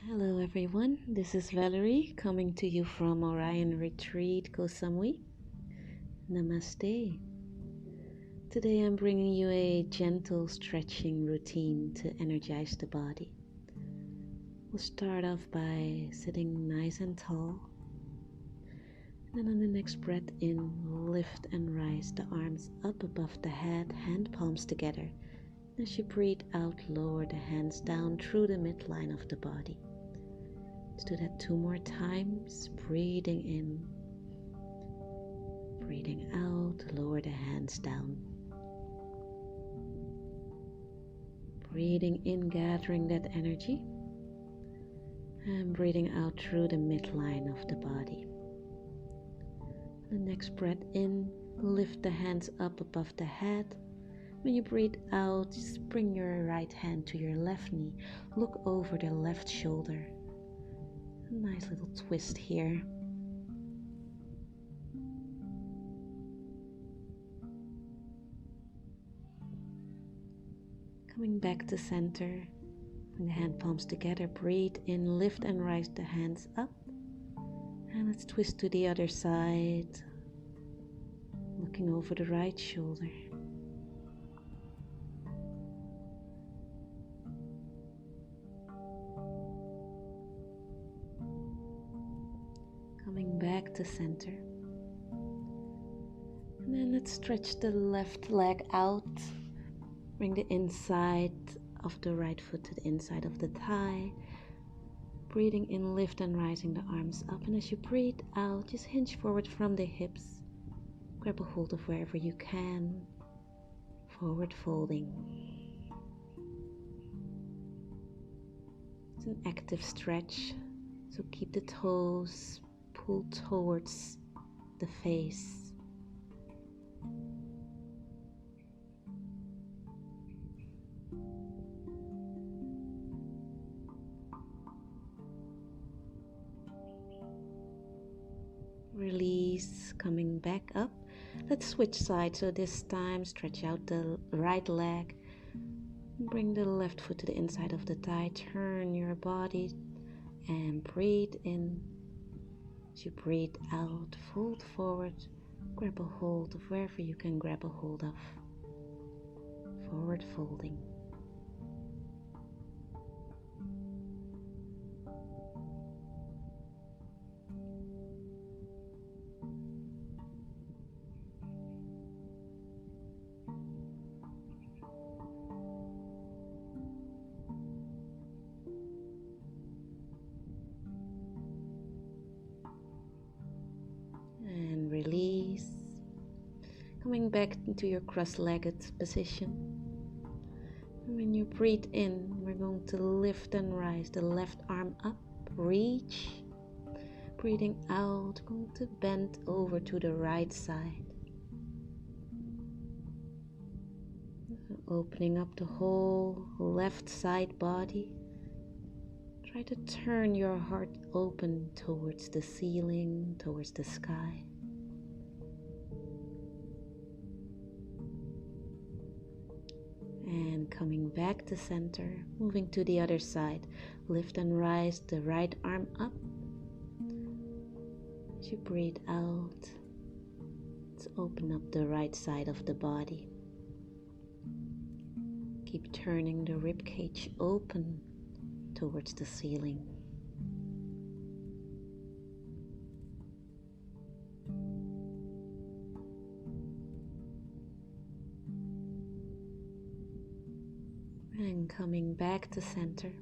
Hello everyone, this is Valerie coming to you from Orion Retreat, Koh Samui. Namaste. Today I'm bringing you a gentle stretching routine to energize the body. We'll start off by sitting nice and tall. And on the next breath in, lift and rise the arms up above the head, hand palms together. As you breathe out, lower the hands down through the midline of the body. Let's do that 2 more times. Breathing in, breathing out, lower the hands down. Breathing in, gathering that energy. And breathing out through the midline of the body. The next breath in, lift the hands up above the head. When you breathe out, just bring your right hand to your left knee. Look over the left shoulder. A nice little twist here. Coming back to center. Bring the hand palms together. Breathe in, lift and rise the hands up. And let's twist to the other side. Looking over the right shoulder. Coming back to center. And then let's stretch the left leg out. Bring the inside of the right foot to the inside of the thigh. Breathing in, lift and rising the arms up. And as you breathe out, just hinge forward from the hips. Grab a hold of wherever you can. Forward folding. It's an active stretch, so keep the toes pulled towards the face. Release, coming back up. Let's switch sides. So this time stretch out the right leg. Bring the left foot to the inside of the thigh. Turn your body and breathe in. As you breathe out, fold forward. Grab a hold of wherever you can grab a hold of. Forward folding. And release. Coming back into your cross-legged position. And when you breathe in, we're going to lift and rise the left arm up, reach. Breathing out, going to bend over to the right side. Opening up the whole left side body. Try to turn your heart open towards the ceiling, towards the sky. And coming back to center, moving to the other side. Lift and rise the right arm up. As you breathe out, let's open up the right side of the body. Keep turning the rib cage open towards the ceiling. And coming back to center.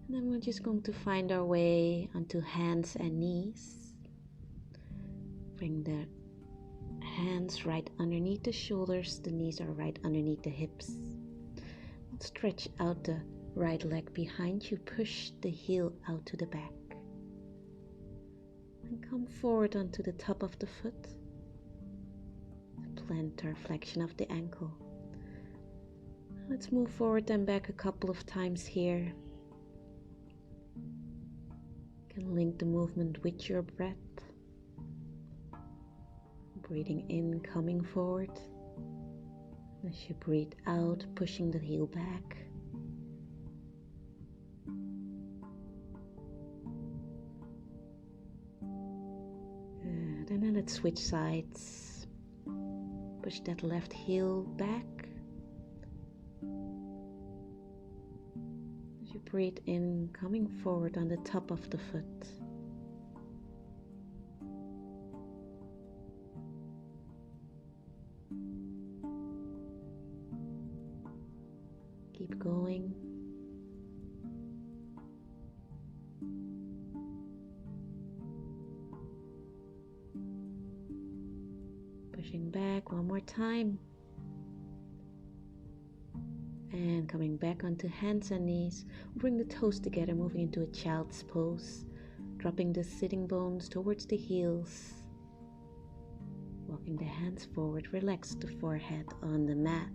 And then we're just going to find our way onto hands and knees. Bring the hands right underneath the shoulders. The knees are right underneath the hips. Stretch out the right leg behind you. Push the heel out to the back. And come forward onto the top of the foot. Plantar flexion of the ankle. Let's move forward and back a couple of times here. You can link the movement with your breath. Breathing in, coming forward. As you breathe out, pushing the heel back. and then let's switch sides. Push that left heel back. As you breathe in, coming forward on the top of the foot. Keep going. Pushing back one more time. And coming back onto hands and knees. Bring the toes together, moving into a child's pose. Dropping the sitting bones towards the heels. Walking the hands forward, relax the forehead on the mat.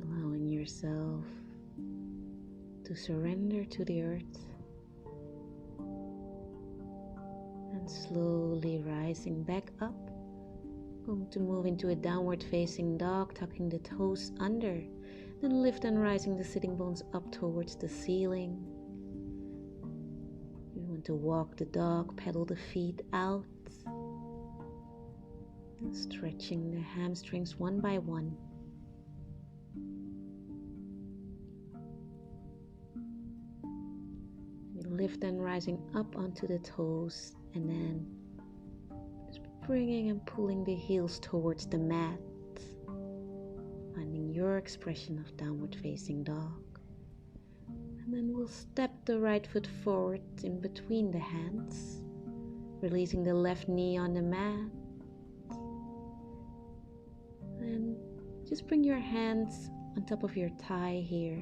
Allowing yourself to surrender to the earth and slowly rising back up. Going to move into a downward facing dog, tucking the toes under, then lift and rising the sitting bones up towards the ceiling. You want to walk the dog, pedal the feet out, and stretching the hamstrings one by one. Lift and rising up onto the toes, and then just bringing and pulling the heels towards the mat, finding your expression of downward facing dog. And then we'll step the right foot forward in between the hands, releasing the left knee on the mat, and just bring your hands on top of your thigh here.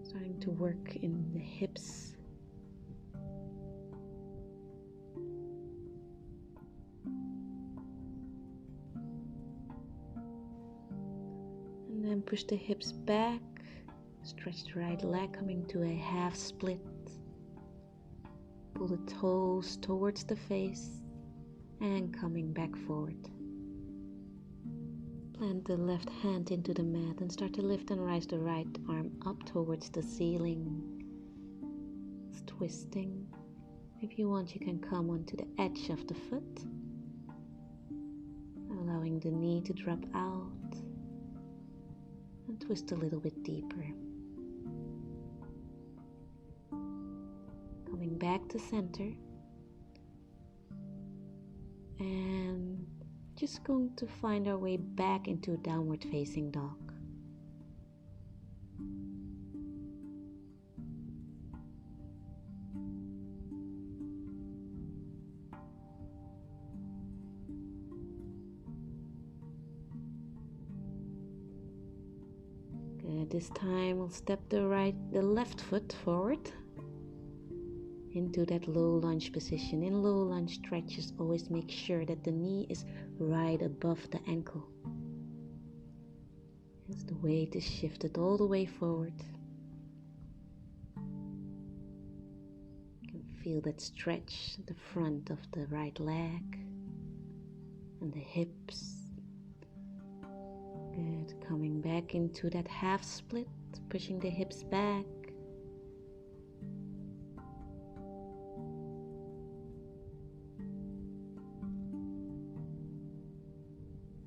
Starting to work in the hips. And then push the hips back. Stretch the right leg, coming to a half split. Pull the toes towards the face and coming back forward. Plant the left hand into the mat and start to lift and rise the right arm up towards the ceiling. It's twisting. If you want, you can come onto the edge of the foot, allowing the knee to drop out and twist a little bit deeper. Coming back to center and just going to find our way back into downward facing dog. Good. This time we'll step the left foot forward into that low lunge position. In low lunge stretches, always make sure that the knee is right above the ankle. As the weight is shifted all the way forward. You can feel that stretch at the front of the right leg and the hips. Good. Coming back into that half split, pushing the hips back.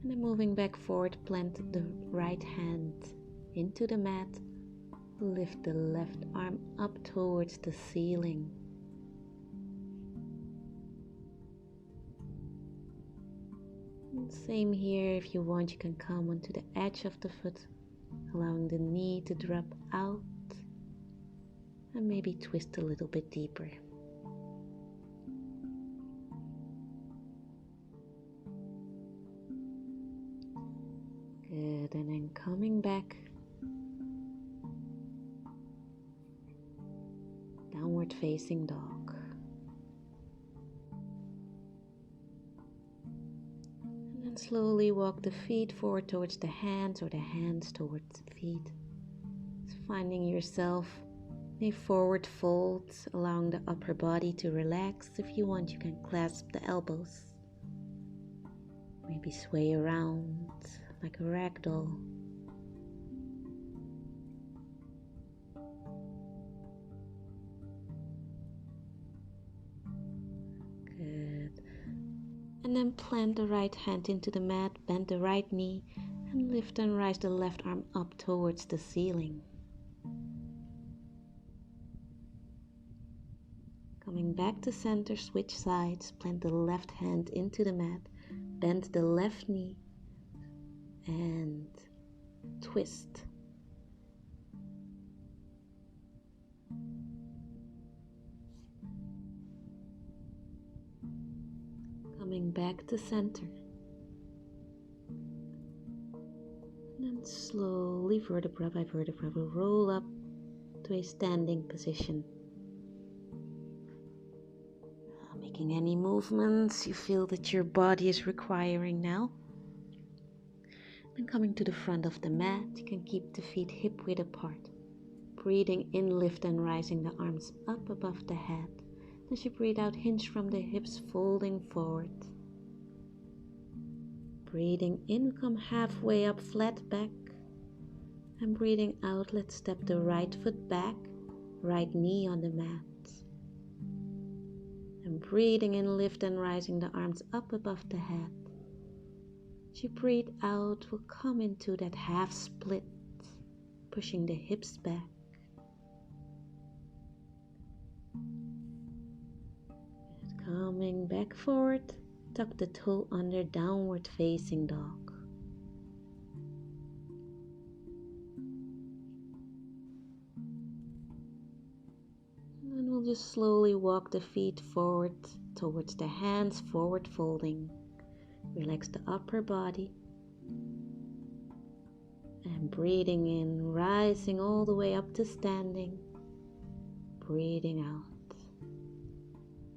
And then moving back forward, plant the right hand into the mat. Lift the left arm up towards the ceiling. And same here, if you want, you can come onto the edge of the foot, allowing the knee to drop out and maybe twist a little bit deeper. Good, and then coming back, downward facing dog. And then slowly walk the feet forward towards the hands or the hands towards the feet. So finding yourself A forward fold, allowing the upper body to relax. If you want, you can clasp the elbows. Maybe sway around like a rag doll. Good. And then plant the right hand into the mat, bend the right knee, and lift and rise the left arm up towards the ceiling. Coming back to center, switch sides, plant the left hand into the mat, bend the left knee, and twist. Coming back to center. And then slowly, vertebra by vertebra, we'll roll up to a standing position. Making any movements you feel that your body is requiring now. Then coming to the front of the mat, you can keep the feet hip width apart. Breathing in, lift and rising the arms up above the head. As you breathe out, hinge from the hips, folding forward. Breathing in, come halfway up, flat back. And breathing out, let's step the right foot back, right knee on the mat. And breathing in, lift and rising the arms up above the head. As you breathe out, we'll come into that half split, pushing the hips back. And coming back forward, tuck the toe under, downward facing dog. And then we'll just slowly walk the feet forward towards the hands, forward folding. Relax the upper body. And breathing in, rising all the way up to standing. Breathing out.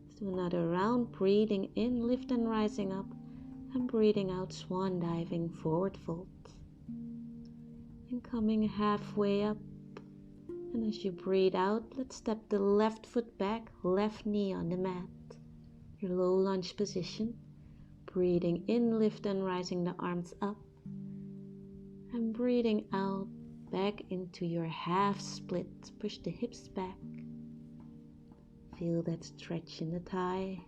Let's do another round. Breathing in, lift and rising up. And breathing out, swan diving, forward fold. And coming halfway up. And as you breathe out, let's step the left foot back, left knee on the mat. Your low lunge position. Breathing in, lift and rising the arms up. And breathing out, back into your half split. Push the hips back. Feel that stretch in the thigh.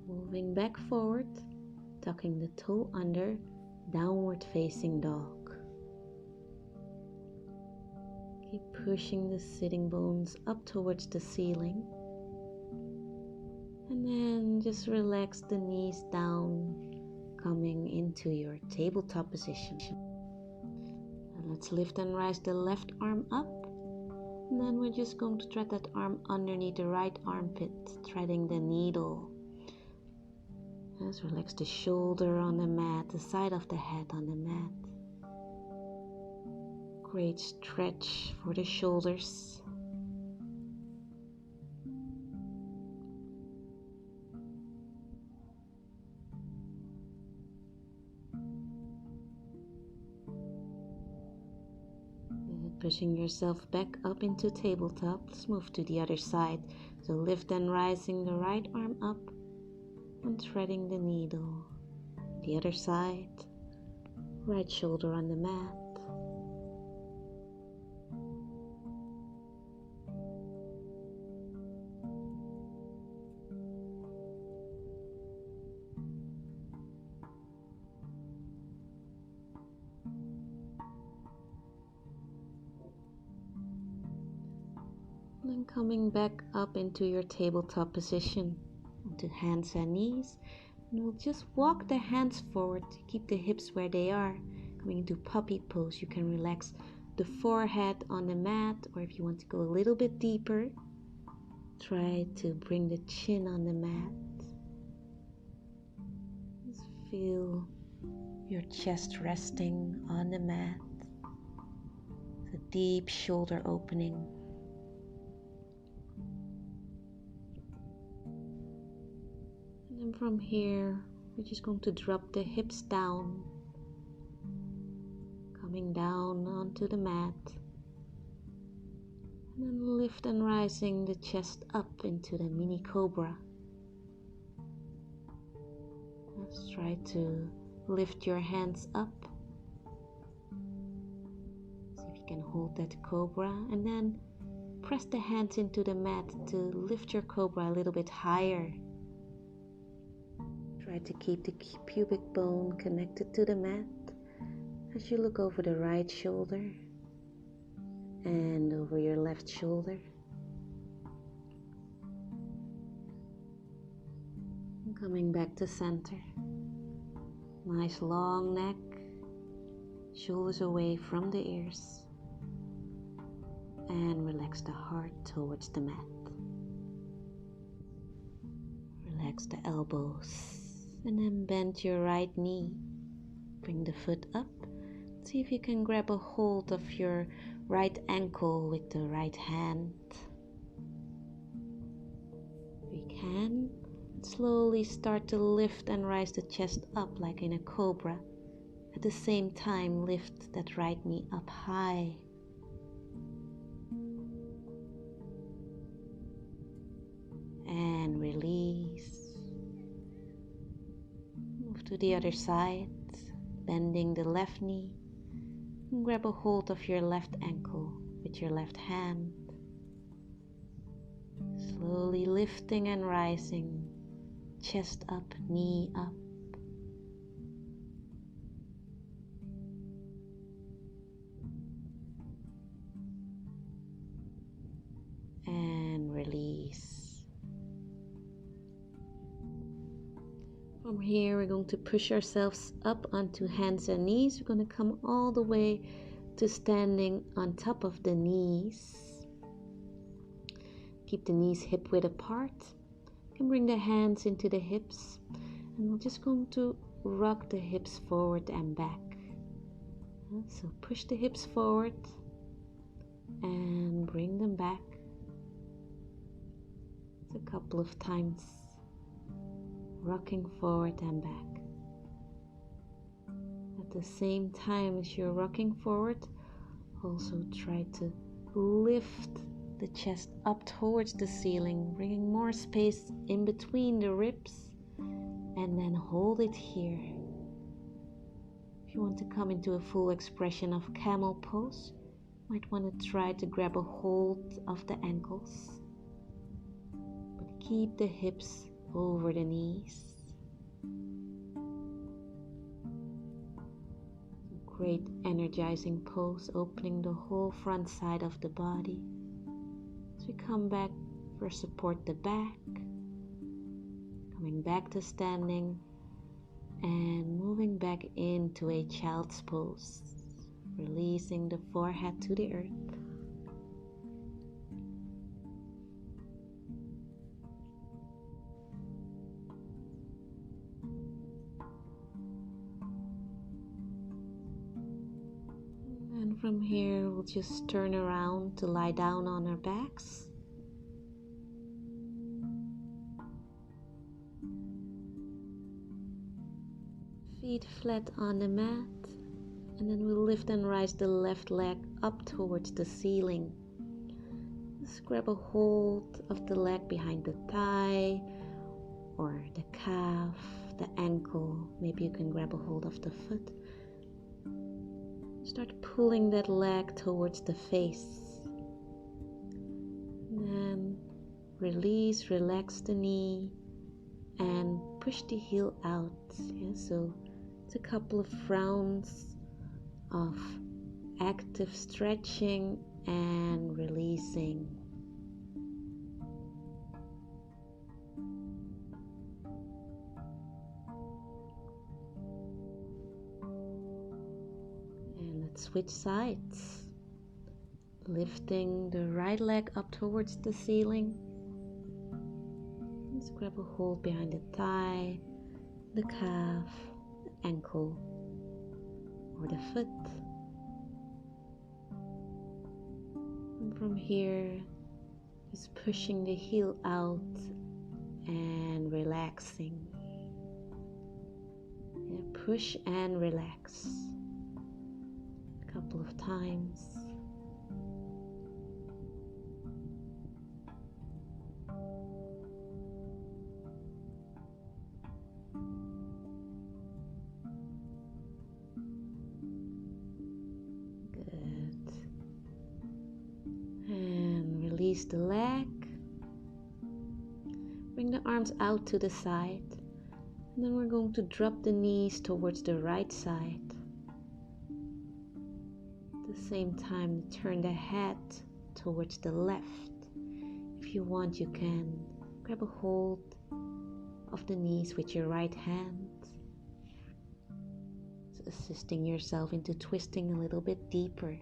Moving back forward, tucking the toe under, downward facing dog. Keep pushing the sitting bones up towards the ceiling. And then just relax the knees down, coming into your tabletop position. And let's lift and rise the left arm up. And then we're just going to thread that arm underneath the right armpit, threading the needle. Let's relax the shoulder on the mat, the side of the head on the mat. Great stretch for the shoulders. Pushing yourself back up into tabletop. Let's move to the other side. So lift and rising the right arm up and threading the needle. The other side. Right shoulder on the mat. And then coming back up into your tabletop position, onto hands and knees. And we'll just walk the hands forward to keep the hips where they are. Coming into puppy pose, you can relax the forehead on the mat, or if you want to go a little bit deeper, try to bring the chin on the mat. Just feel your chest resting on the mat. The deep shoulder opening. And from here, we're just going to drop the hips down. Coming down onto the mat. And then lift and rising the chest up into the mini cobra. Let's try to lift your hands up. See if you can hold that cobra, and then press the hands into the mat to lift your cobra a little bit higher. Try to keep the pubic bone connected to the mat as you look over the right shoulder and over your left shoulder. And coming back to center. Nice long neck, shoulders away from the ears. And relax the heart towards the mat. Relax the elbows. And then bend your right knee. Bring the foot up. See if you can grab a hold of your right ankle with the right hand. If you can, slowly start to lift and rise the chest up like in a cobra. At the same time, lift that right knee up high. And release. Move to the other side, bending the left knee. And grab a hold of your left ankle with your left hand. Slowly lifting and rising, chest up, knee up. And release. From here, we're going to push ourselves up onto hands and knees. We're going to come all the way to standing on top of the knees. Keep the knees hip width apart. You can bring the hands into the hips. And we're just going to rock the hips forward and back. So push the hips forward and bring them back. It's a couple of times. Rocking forward and back. At the same time as you're rocking forward, also try to lift the chest up towards the ceiling, bringing more space in between the ribs, and then hold it here. If you want to come into a full expression of camel pose, you might want to try to grab a hold of the ankles, but keep the hips over the knees. Great energizing pose, opening the whole front side of the body. As we come back, first support the back, coming back to standing, and moving back into a child's pose, releasing the forehead to the earth. And from here, we'll just turn around to lie down on our backs. Feet flat on the mat. And then we'll lift and rise the left leg up towards the ceiling. Just grab a hold of the leg behind the thigh or the calf, the ankle. Maybe you can grab a hold of the foot. Start pulling that leg towards the face. And then release, relax the knee and push the heel out. Yeah, so it's a couple of rounds of active stretching and releasing. Switch sides, lifting the right leg up towards the ceiling. Just grab a hold behind the thigh, the calf, the ankle, or the foot. And from here, just pushing the heel out and relaxing. Yeah, push and relax. couple of times. Good. And release the leg. Bring the arms out to the side. And then we're going to drop the knees towards the right side. At the same time, turn the head towards the left. If you want, you can grab a hold of the knees with your right hand, assisting yourself into twisting a little bit deeper.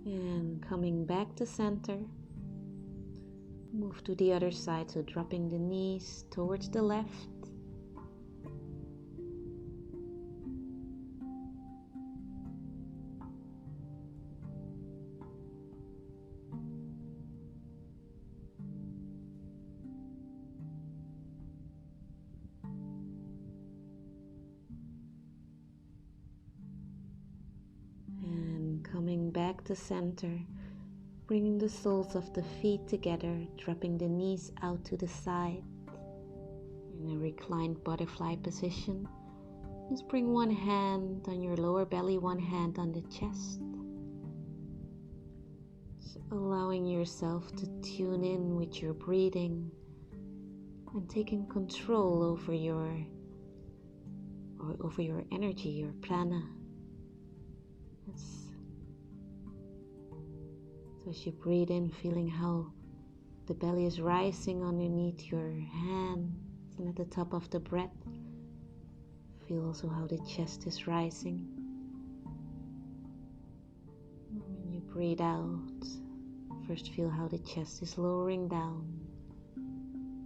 And coming back to center, move to the other side, so dropping the knees towards the left. Coming back to center, bringing the soles of the feet together, dropping the knees out to the side. In a reclined butterfly position, just bring one hand on your lower belly, one hand on the chest. Just allowing yourself to tune in with your breathing and taking control over your energy, your prana. So as you breathe in, feeling how the belly is rising underneath your hands, and at the top of the breath, feel also how the chest is rising. When you breathe out, first feel how the chest is lowering down.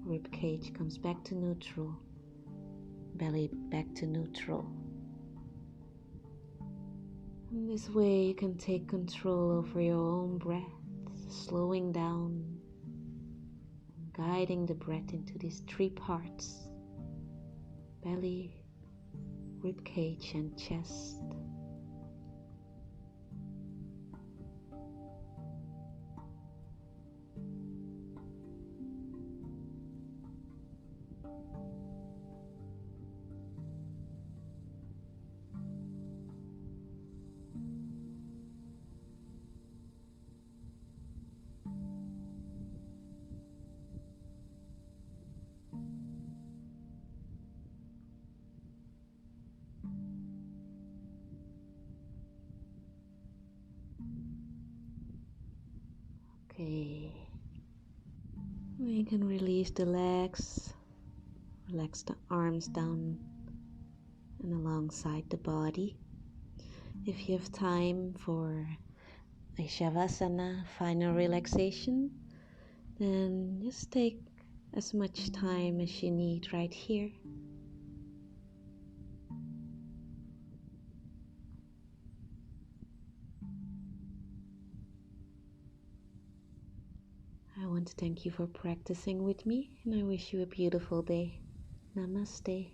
Rib cage comes back to neutral, belly back to neutral. In this way, you can take control over your own breath, slowing down, guiding the breath into these three parts: belly, rib cage, and chest. Okay, you can release the legs, relax the arms down and alongside the body. If you have time for a Shavasana, final relaxation, then just take as much time as you need right here. I want to thank you for practicing with me, and I wish you a beautiful day. Namaste.